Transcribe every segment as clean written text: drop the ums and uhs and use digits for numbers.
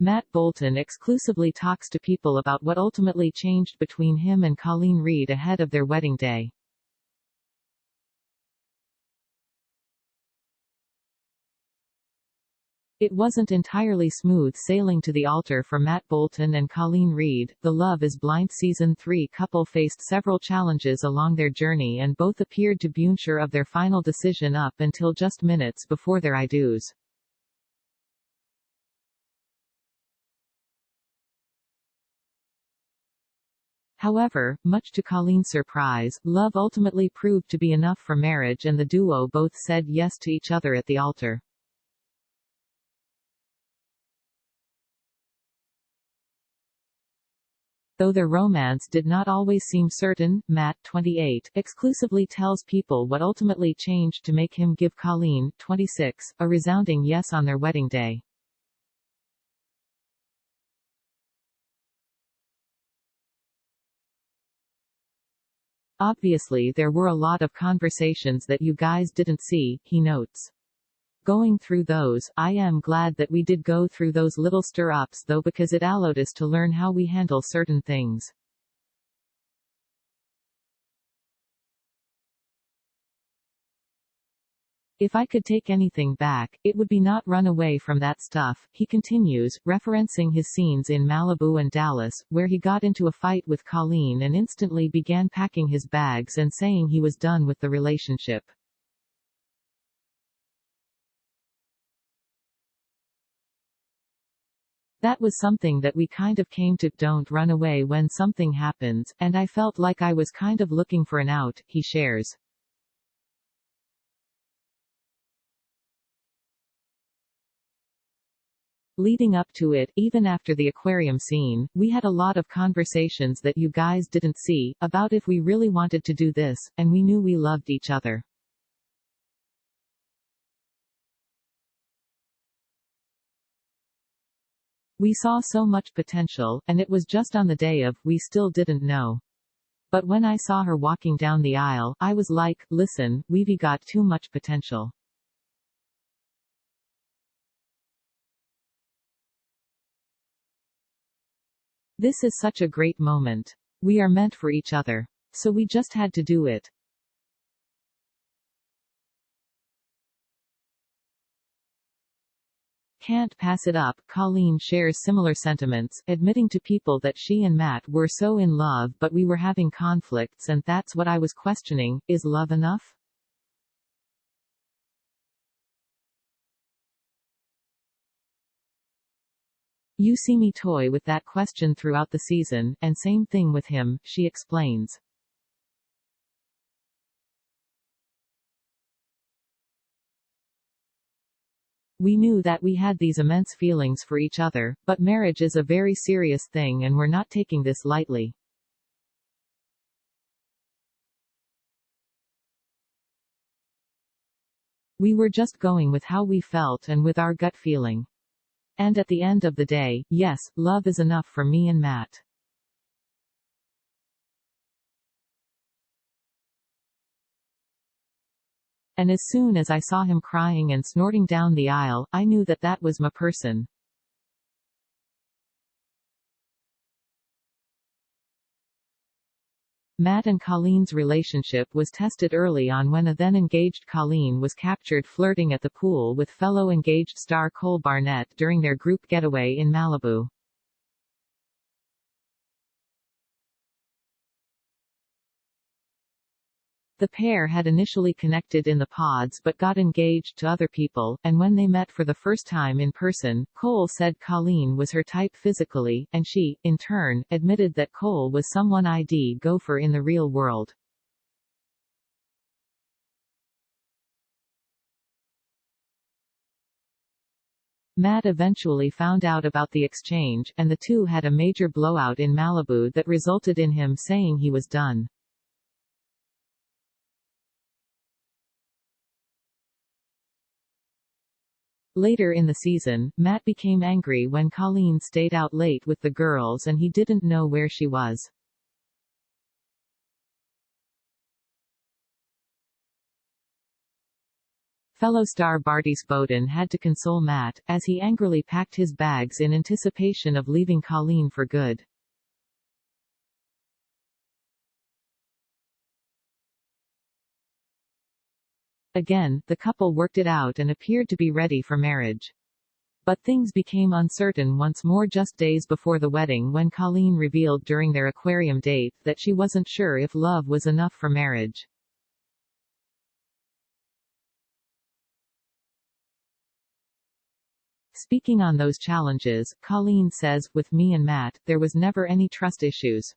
Matt Bolton exclusively talks to people about what ultimately changed between him and Colleen Reed ahead of their wedding day. It wasn't entirely smooth sailing to the altar for Matt Bolton and Colleen Reed. The Love is Blind Season 3 couple faced several challenges along their journey and both appeared to be unsure of their final decision up until just minutes before their I-dos. However, much to Colleen's surprise, love ultimately proved to be enough for marriage and the duo both said yes to each other at the altar. Though their romance did not always seem certain, Matt, 28, exclusively tells people what ultimately changed to make him give Colleen, 26, a resounding yes on their wedding day. Obviously there were a lot of conversations that you guys didn't see, he notes. Going through those, I am glad that we did go through those little stir-ups though because it allowed us to learn how we handle certain things. If I could take anything back, it would be not run away from that stuff, he continues, referencing his scenes in Malibu and Dallas, where he got into a fight with Colleen and instantly began packing his bags and saying he was done with the relationship. That was something that we kind of came to, don't run away when something happens, and I felt like I was kind of looking for an out, he shares. Leading up to it, even after the aquarium scene, we had a lot of conversations that you guys didn't see, about if we really wanted to do this, and we knew we loved each other. We saw so much potential, and it was just on the day of, we still didn't know. But when I saw her walking down the aisle, I was like, listen, we've got too much potential. This is such a great moment. We are meant for each other. So we just had to do it. Can't pass it up. Colleen shares similar sentiments, admitting to people that she and Matt were so in love but we were having conflicts and that's what I was questioning, is love enough? You see me toy with that question throughout the season, and same thing with him, she explains. We knew that we had these immense feelings for each other, but marriage is a very serious thing and we're not taking this lightly. We were just going with how we felt and with our gut feeling. And at the end of the day, yes, love is enough for me and Matt. And as soon as I saw him crying and snorting down the aisle, I knew that that was my person. Matt and Colleen's relationship was tested early on when a then-engaged Colleen was captured flirting at the pool with fellow engaged star Cole Barnett during their group getaway in Malibu. The pair had initially connected in the pods but got engaged to other people, and when they met for the first time in person, Cole said Colleen was her type physically, and she, in turn, admitted that Cole was someone I'd go for in the real world. Matt eventually found out about the exchange, and the two had a major blowout in Malibu that resulted in him saying he was done. Later in the season, Matt became angry when Colleen stayed out late with the girls and he didn't know where she was. Fellow star Bartis Bowden had to console Matt, as he angrily packed his bags in anticipation of leaving Colleen for good. Again, the couple worked it out and appeared to be ready for marriage. But things became uncertain once more just days before the wedding when Colleen revealed during their aquarium date that she wasn't sure if love was enough for marriage. Speaking on those challenges, Colleen says, "With me and Matt, there was never any trust issues.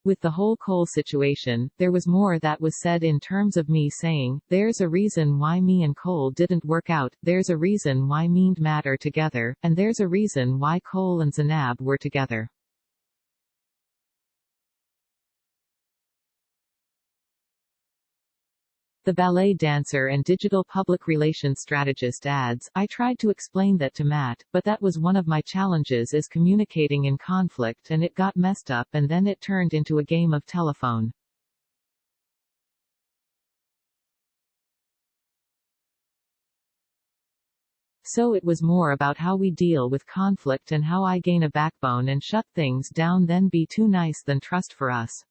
With the whole Cole situation, there was more that was said in terms of me saying, there's a reason why me and Cole didn't work out, there's a reason why me and Matt are together, and there's a reason why Cole and Zanab were together." The ballet dancer and digital public relations strategist adds, "I tried to explain that to Matt, but that was one of my challenges is communicating in conflict and it got messed up and then it turned into a game of telephone." So it was more about how we deal with conflict and how I gain a backbone and shut things down than be too nice than trust for us.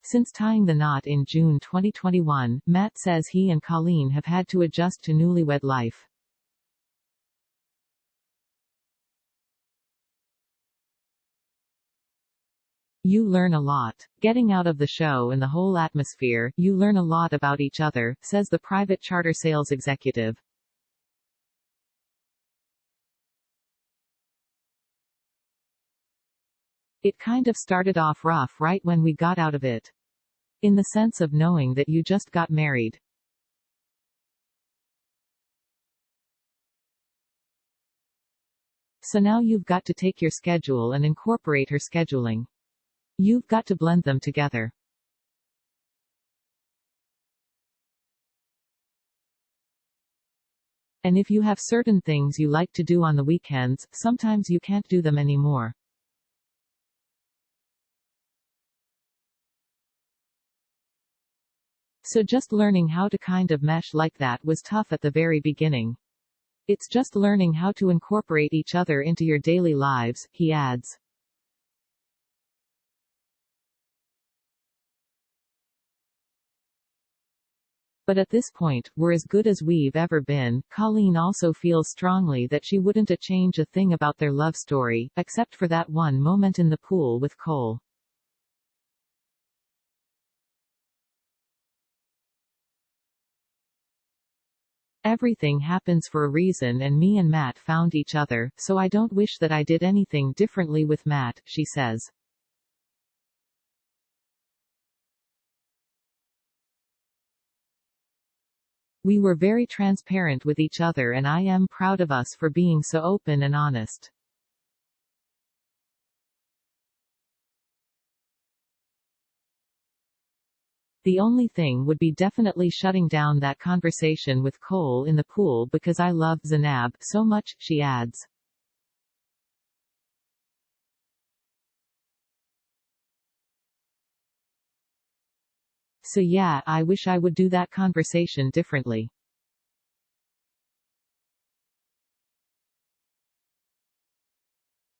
Since tying the knot in June 2021, Matt says he and Colleen have had to adjust to newlywed life. "You learn a lot. Getting out of the show and the whole atmosphere, you learn a lot about each other," says the private charter sales executive. "It kind of started off rough right when we got out of it. In the sense of knowing that you just got married. So now you've got to take your schedule and incorporate her scheduling. You've got to blend them together. And if you have certain things you like to do on the weekends, sometimes you can't do them anymore. So just learning how to kind of mesh like that was tough at the very beginning. It's just learning how to incorporate each other into your daily lives," he adds. But at this point, we're as good as we've ever been. Colleen also feels strongly that she wouldn't change a thing about their love story, except for that one moment in the pool with Cole. "Everything happens for a reason and me and Matt found each other, so I don't wish that I did anything differently with Matt," she says. "We were very transparent with each other and I am proud of us for being so open and honest. The only thing would be definitely shutting down that conversation with Cole in the pool because I love Zanab so much," she adds. "So yeah, I wish I would do that conversation differently.